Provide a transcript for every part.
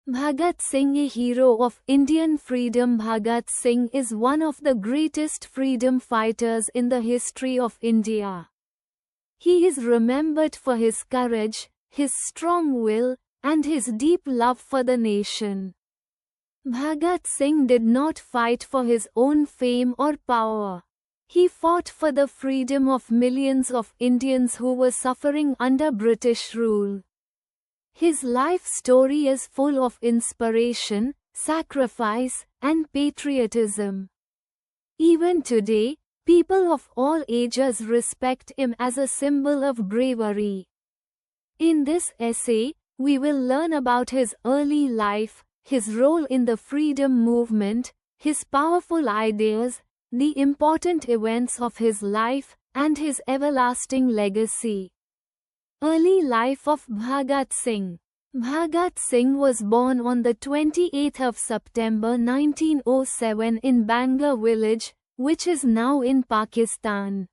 Bhagat Singh, a hero of Indian freedom. Bhagat Singh is one of the greatest freedom fighters in the history of India. He is remembered for his courage, his strong will, and his deep love for the nation. Bhagat Singh did not fight for his own fame or power. He fought for the freedom of millions of Indians who were suffering under British rule. His life story is full of inspiration, sacrifice, and patriotism. Even today, people of all ages respect him as a symbol of bravery. In this essay, we will learn about his early life, his role in the freedom movement, his powerful ideas, the important events of his life, and his everlasting legacy. Early life of Bhagat Singh. Bhagat Singh was born on the 28th of September 1907 in Banga village, which is now in Pakistan.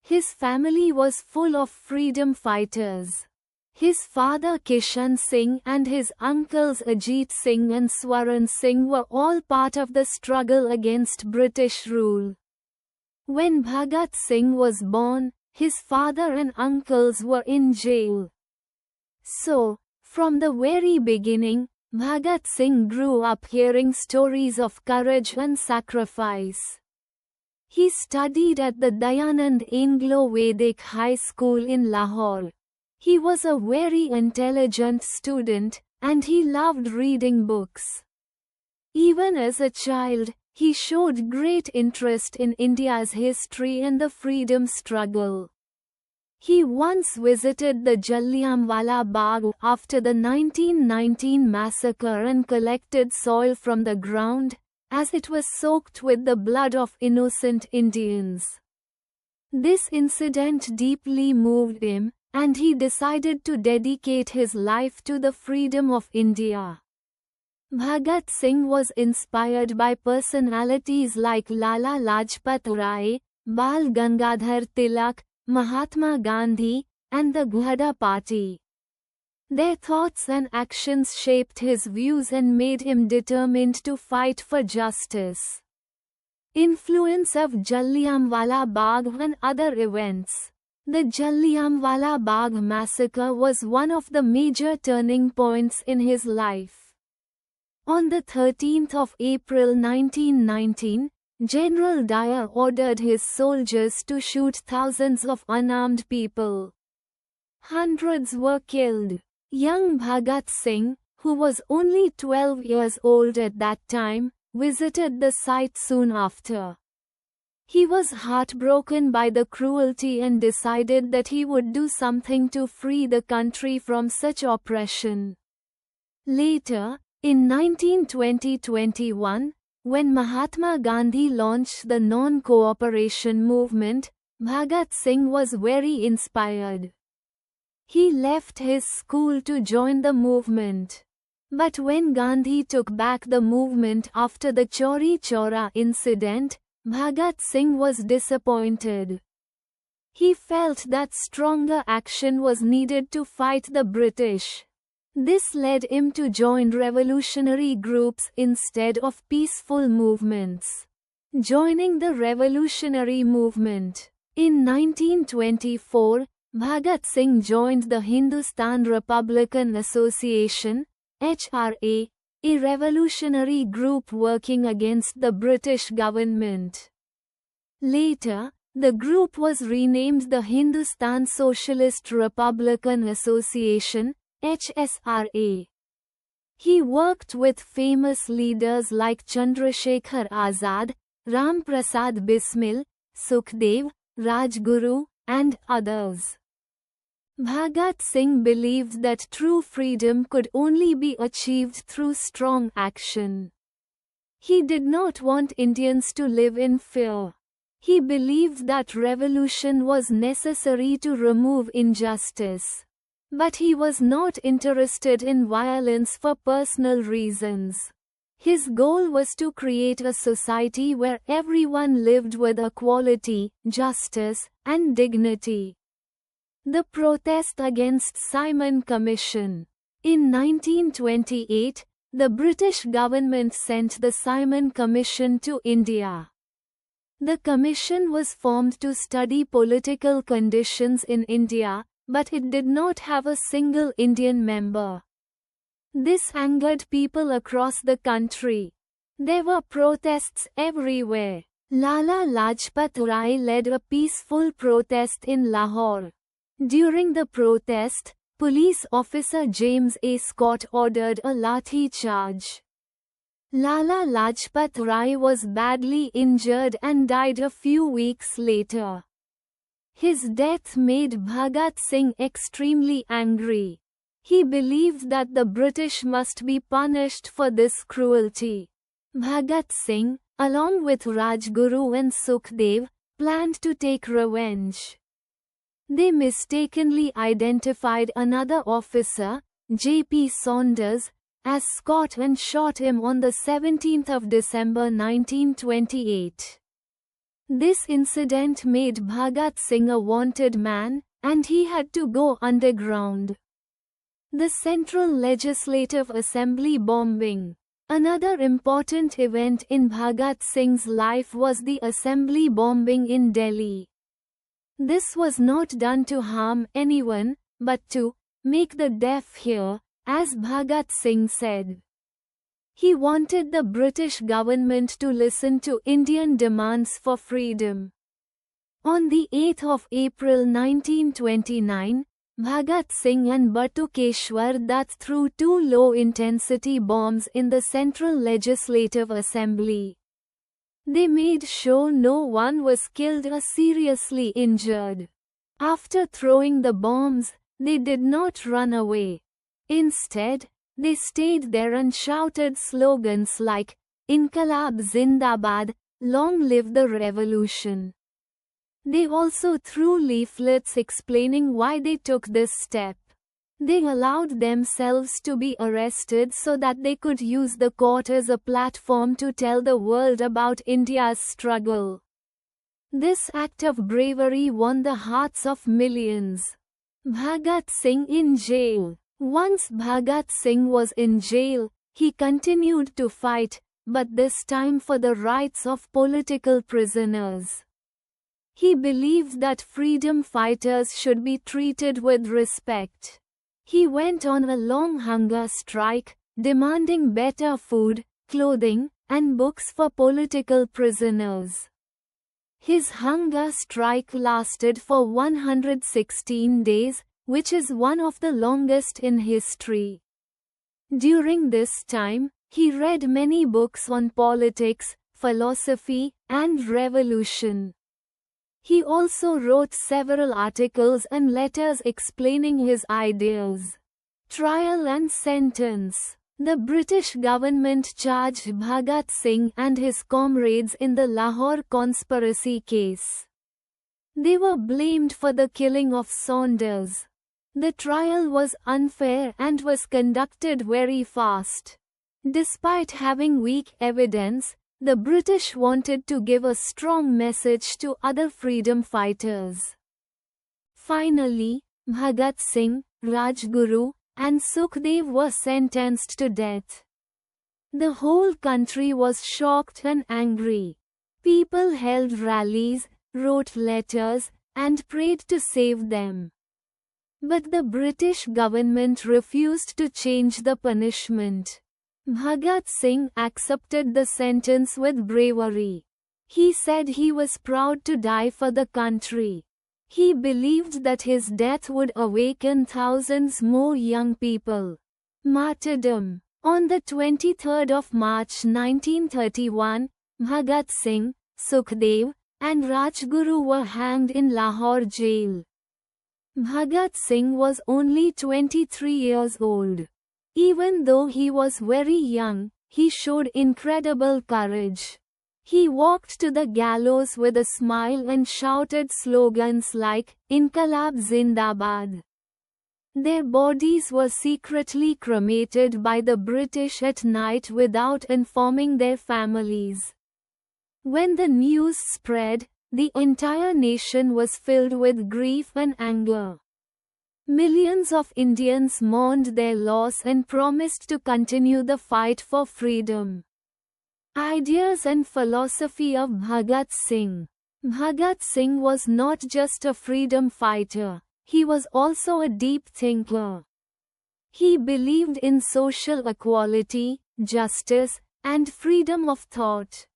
His family was full of freedom fighters. His father Kishan Singh and his uncles Ajit Singh and Swaran Singh were all part of the struggle against British rule. When Bhagat Singh was born, his father and uncles were in jail. So, from the very beginning, Bhagat Singh grew up hearing stories of courage and sacrifice. He studied at the Dayanand Anglo-Vedic High School in Lahore. He was a very intelligent student, and he loved reading books. Even as a child, he showed great interest in India's history and the freedom struggle. He once visited the Jallianwala Bagh after the 1919 massacre and collected soil from the ground, as it was soaked with the blood of innocent Indians. This incident deeply moved him, and he decided to dedicate his life to the freedom of India. Bhagat Singh was inspired by personalities like Lala Lajpat Rai, Bal Gangadhar Tilak, Mahatma Gandhi, and the Ghada Party. Their thoughts and actions shaped his views and made him determined to fight for justice. Influence of Jallianwala Bagh and other events. The Jallianwala Bagh massacre was one of the major turning points in his life. On the 13th of April 1919, General Dyer ordered his soldiers to shoot thousands of unarmed people. Hundreds were killed. Young Bhagat Singh, who was only 12 years old at that time, visited the site soon after. He was heartbroken by the cruelty and decided that he would do something to free the country from such oppression. Later, in 1920-21, when Mahatma Gandhi launched the non-cooperation movement, Bhagat Singh was very inspired. He left his school to join the movement. But when Gandhi took back the movement after the Chauri Chaura incident, Bhagat Singh was disappointed. He felt that stronger action was needed to fight the British. This led him to join revolutionary groups instead of peaceful movements. Joining the revolutionary movement. In 1924, Bhagat Singh joined the Hindustan Republican Association, HRA, a revolutionary group working against the British government. Later, the group was renamed the Hindustan Socialist Republican Association, HSRA. He worked with famous leaders like Chandrasekhar Azad, Ram Prasad Bismil, Sukhdev, Rajguru, and others. Bhagat Singh believed that true freedom could only be achieved through strong action. He did not want Indians to live in fear. He believed that revolution was necessary to remove injustice. But he was not interested in violence for personal reasons. His goal was to create a society where everyone lived with equality, justice, and dignity. The protest against Simon Commission. In 1928, the British government sent the Simon Commission to India. The commission was formed to study political conditions in India, but it did not have a single Indian member. This angered people across the country. There were protests everywhere. Lala Lajpat Rai led a peaceful protest in Lahore. During the protest, police officer James A. Scott ordered a lathi charge. Lala Lajpat Rai was badly injured and died a few weeks later. His death made Bhagat Singh extremely angry. He believed that the British must be punished for this cruelty. Bhagat Singh, along with Rajguru and Sukhdev, planned to take revenge. They mistakenly identified another officer, J.P. Saunders, as Scott and shot him on the 17th of December 1928. This incident made Bhagat Singh a wanted man, and he had to go underground. The Central Legislative Assembly bombing. Another important event in Bhagat Singh's life was the assembly bombing in Delhi. This was not done to harm anyone, but to make the deaf hear, as Bhagat Singh said. He wanted the British government to listen to Indian demands for freedom. On the 8th of April 1929, Bhagat Singh and Batukeshwar Dutt threw two low-intensity bombs in the Central Legislative Assembly. They made sure no one was killed or seriously injured. After throwing the bombs, they did not run away. Instead, they stayed there and shouted slogans like, "Inqilab Zindabad, long live the revolution." They also threw leaflets explaining why they took this step. They allowed themselves to be arrested so that they could use the court as a platform to tell the world about India's struggle. This act of bravery won the hearts of millions. Bhagat Singh in jail. Once Bhagat Singh was in jail, he continued to fight, but this time for the rights of political prisoners. He believed that freedom fighters should be treated with respect. He went on a long hunger strike, demanding better food, clothing, and books for political prisoners. His hunger strike lasted for 116 days, which is one of the longest in history. During this time, he read many books on politics, philosophy, and revolution. He also wrote several articles and letters explaining his ideas. Trial and sentence. The British government charged Bhagat Singh and his comrades in the Lahore conspiracy case. They were blamed for the killing of Saunders. The trial was unfair and was conducted very fast. Despite having weak evidence, the British wanted to give a strong message to other freedom fighters. Finally, Bhagat Singh, Rajguru, and Sukhdev were sentenced to death. The whole country was shocked and angry. People held rallies, wrote letters, and prayed to save them. But the British government refused to change the punishment. Bhagat Singh accepted the sentence with bravery. He said he was proud to die for the country. He believed that his death would awaken thousands more young people. Martyrdom. On the 23rd of March 1931, Bhagat Singh, Sukhdev, and Rajguru were hanged in Lahore jail. Bhagat Singh was only 23 years old. Even though he was very young, he showed incredible courage. He walked to the gallows with a smile and shouted slogans like, "Inqilab Zindabad." Their bodies were secretly cremated by the British at night without informing their families. When the news spread, the entire nation was filled with grief and anger. Millions of Indians mourned their loss and promised to continue the fight for freedom. Ideas and philosophy of Bhagat Singh. Bhagat Singh was not just a freedom fighter, he was also a deep thinker. He believed in social equality, justice, and freedom of thought.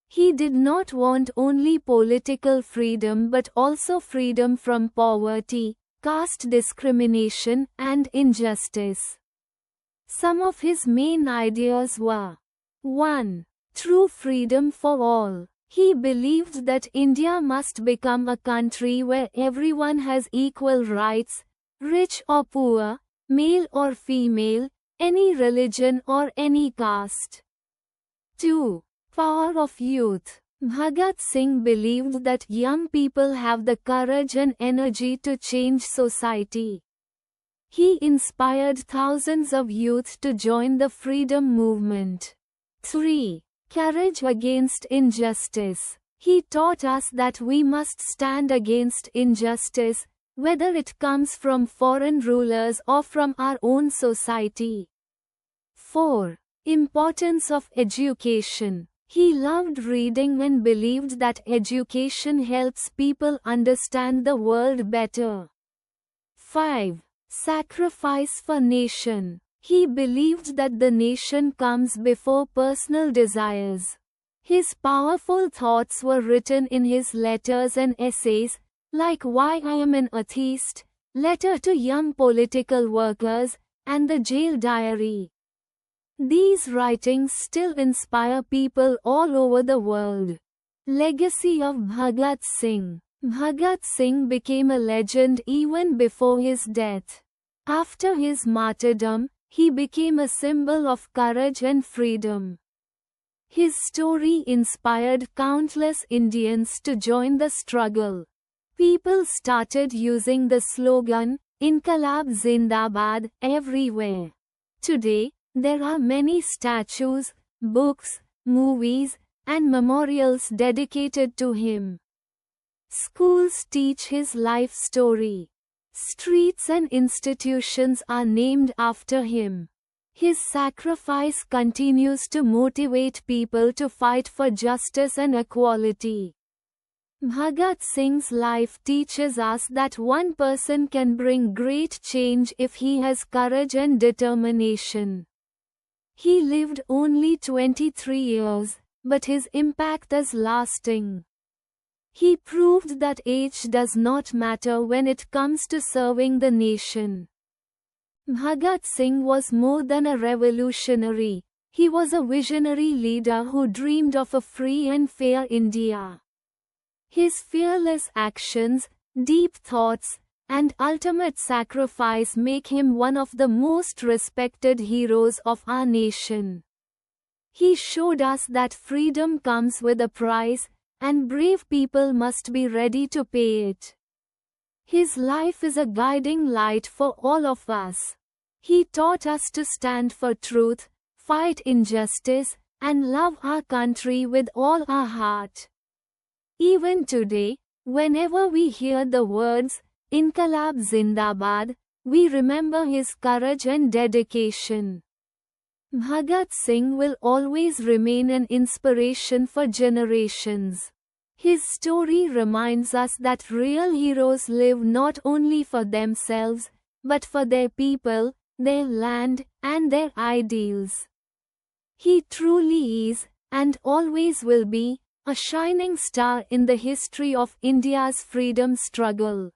He did not want only political freedom but also freedom from poverty, caste discrimination, and injustice. Some of his main ideas were: 1. True freedom for all. He believed that India must become a country where everyone has equal rights, rich or poor, male or female, any religion or any caste. 2. Power of youth. Bhagat Singh believed that young people have the courage and energy to change society. He inspired thousands of youth to join the freedom movement. 3. Courage against injustice. He taught us that we must stand against injustice, whether it comes from foreign rulers or from our own society. 4. Importance of education. He loved reading and believed that education helps people understand the world better. 5. Sacrifice for nation. He believed that the nation comes before personal desires. His powerful thoughts were written in his letters and essays, like Why I Am an Atheist, Letter to Young Political Workers, and the Jail Diary. These writings still inspire people all over the world. Legacy of Bhagat Singh. Bhagat Singh became a legend even before his death. After his martyrdom, he became a symbol of courage and freedom. His story inspired countless Indians to join the struggle. People started using the slogan, Inqilab Zindabad, everywhere. Today, there are many statues, books, movies, and memorials dedicated to him. Schools teach his life story. Streets and institutions are named after him. His sacrifice continues to motivate people to fight for justice and equality. Bhagat Singh's life teaches us that one person can bring great change if he has courage and determination. He lived only 23 years, but his impact is lasting. He proved that age does not matter when it comes to serving the nation. Bhagat Singh was more than a revolutionary, he was a visionary leader who dreamed of a free and fair India. His fearless actions, deep thoughts, and ultimate sacrifice make him one of the most respected heroes of our nation. He showed us that freedom comes with a price, and brave people must be ready to pay it. His life is a guiding light for all of us. He taught us to stand for truth, fight injustice, and love our country with all our heart. Even today, whenever we hear the words, Inqilab Zindabad, we remember his courage and dedication. Bhagat Singh will always remain an inspiration for generations. His story reminds us that real heroes live not only for themselves, but for their people, their land, and their ideals. He truly is, and always will be, a shining star in the history of India's freedom struggle.